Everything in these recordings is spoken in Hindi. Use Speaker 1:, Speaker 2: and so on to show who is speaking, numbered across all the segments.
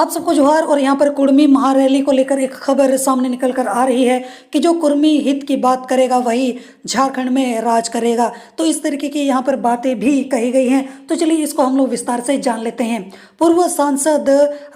Speaker 1: आप सबको जोहार। और यहाँ पर कुर्मी महारैली को लेकर एक खबर सामने निकल कर आ रही है कि जो कुर्मी हित की बात करेगा वही झारखंड में राज करेगा। तो इस तरीके की यहाँ पर बातें भी कही गई हैं। तो चलिए इसको हम लोग विस्तार से जान लेते हैं। पूर्व सांसद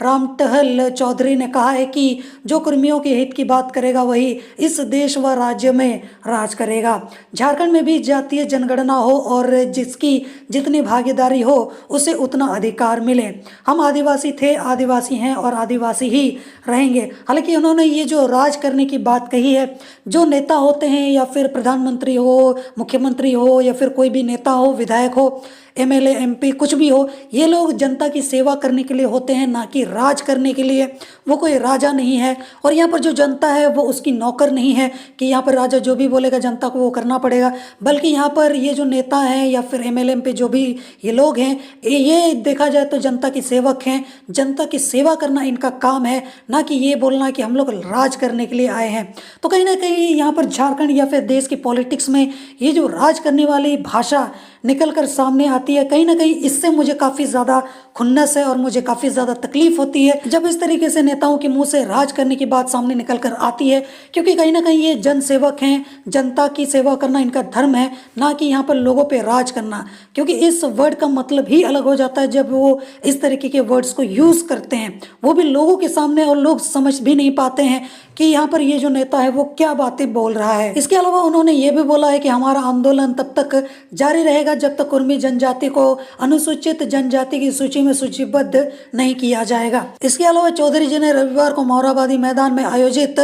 Speaker 1: रामटहल चौधरी ने कहा है कि जो कुर्मियों के हित की बात करेगा वही इस देश व राज्य में राज करेगा। झारखंड में भी जातीय जनगणना हो और जिसकी जितनी भागीदारी हो उसे उतना अधिकार मिले। हम आदिवासी थे, आदिवासी हैं और आदिवासी ही रहेंगे। हालांकि उन्होंने ये जो राज करने की बात कही है, जो नेता होते हैं या फिर प्रधानमंत्री हो, मुख्यमंत्री हो या फिर कोई भी नेता हो, विधायक हो, एमएलए एमपी कुछ भी हो, ये लोग जनता की सेवा करने के लिए होते हैं, ना कि राज करने के लिए। वो कोई राजा नहीं है और यहाँ पर जो जनता है वो उसकी नौकर नहीं है कि यहाँ पर राजा जो भी बोलेगा जनता को वो करना पड़ेगा। बल्कि यहाँ पर ये जो नेता हैं या फिर एमएलए एमपी जो भी ये लोग हैं, ये देखा जाए तो जनता की सेवक हैं। जनता की सेवा करना इनका काम है, ना कि ये बोलना कि हम लोग राज करने के लिए आए हैं। तो कहीं ना कहीं यहाँ पर झारखंड या फिर देश की पॉलिटिक्स में ये जो राज करने वाली भाषा निकल कर सामने आती है, कहीं ना कहीं इससे मुझे काफ़ी ज़्यादा खुन्नस है और मुझे काफ़ी ज़्यादा तकलीफ होती है जब इस तरीके से नेताओं के मुंह से राज करने की बात सामने निकल कर आती है। क्योंकि कहीं ना कहीं ये जन सेवक हैं, जनता की सेवा करना इनका धर्म है, ना कि यहाँ पर लोगों पे राज करना। क्योंकि इस वर्ड का मतलब ही अलग हो जाता है जब वो इस तरीके के वर्ड्स को यूज़ करते हैं, वो भी लोगों के सामने, और लोग समझ भी नहीं पाते हैं कि यहाँ पर ये जो नेता है वो क्या बातें बोल रहा है। इसके अलावा उन्होंने ये भी बोला है कि हमारा आंदोलन तब तक जारी रहेगा जब तक कुर्मी जनजाति को अनुसूचित जनजाति की सूची में सूचीबद्ध नहीं किया जाएगा। इसके अलावा चौधरी जी ने रविवार को मोरहाबादी मैदान में आयोजित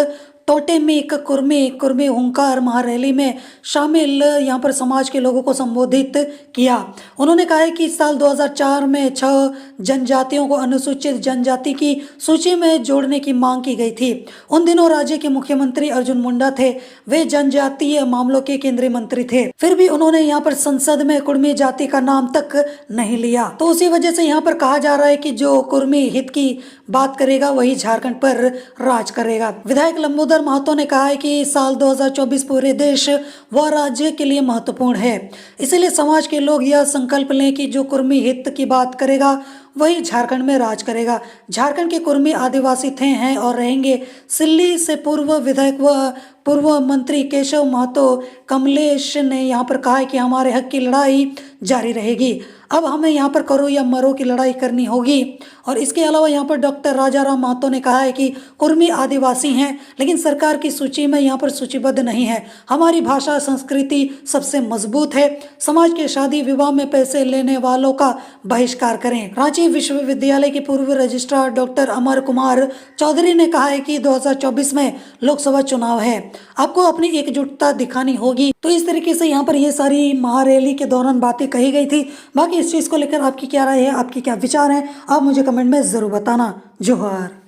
Speaker 1: टोटेमिक कुर्मी हुंकार महारैली में शामिल यहाँ पर समाज के लोगों को संबोधित किया। उन्होंने कहा है कि साल 2004 में 6 जनजातियों को अनुसूचित जनजाति की सूची में जोड़ने की मांग की गई थी। उन दिनों राज्य के मुख्यमंत्री अर्जुन मुंडा थे, वे जनजातीय मामलों के केंद्रीय मंत्री थे। फिर भी उन्होंने यहाँ पर संसद में कुर्मी जाति का नाम तक नहीं लिया। तो उसी वजह से यहाँ पर कहा जा रहा है कि जो कुर्मी हित की बात करेगा वही झारखंड पर राज करेगा। विधायक लंबोदर महतो ने कहा है कि साल 2024 पूरे देश व राज्य के लिए महत्वपूर्ण है। इसलिए समाज के लोग यह संकल्प लें कि जो कुर्मी हित की बात करेगा वही झारखंड में राज करेगा। झारखंड के कुर्मी आदिवासी थे, हैं और रहेंगे। सिल्ली से पूर्व विधायक व पूर्व मंत्री केशव महतो कमलेश ने यहाँ पर कहा है कि हमारे हक की लड़ाई जारी रहेगी। अब हमें यहाँ पर करो या मरो की लड़ाई करनी होगी। और इसके अलावा यहाँ पर डॉक्टर राजाराम महतो ने कहा है कि कुर्मी आदिवासी हैं लेकिन सरकार की सूची में यहाँ पर सूचीबद्ध नहीं है। हमारी भाषा संस्कृति सबसे मजबूत है। समाज के शादी विवाह में पैसे लेने वालों का बहिष्कार करें। रांची विश्वविद्यालय के पूर्व रजिस्ट्रार डॉक्टर अमर कुमार चौधरी ने कहा है कि 2024 में लोकसभा चुनाव है, आपको अपनी एकजुटता दिखानी होगी। तो इस तरीके से यहाँ पर ये सारी महारैली के दौरान बातें कही गई थी। बाकी इस चीज़ को लेकर आपकी क्या राय है, आपकी क्या विचार है, आप मुझे कमेंट में ज़रूर बताना। जोहार।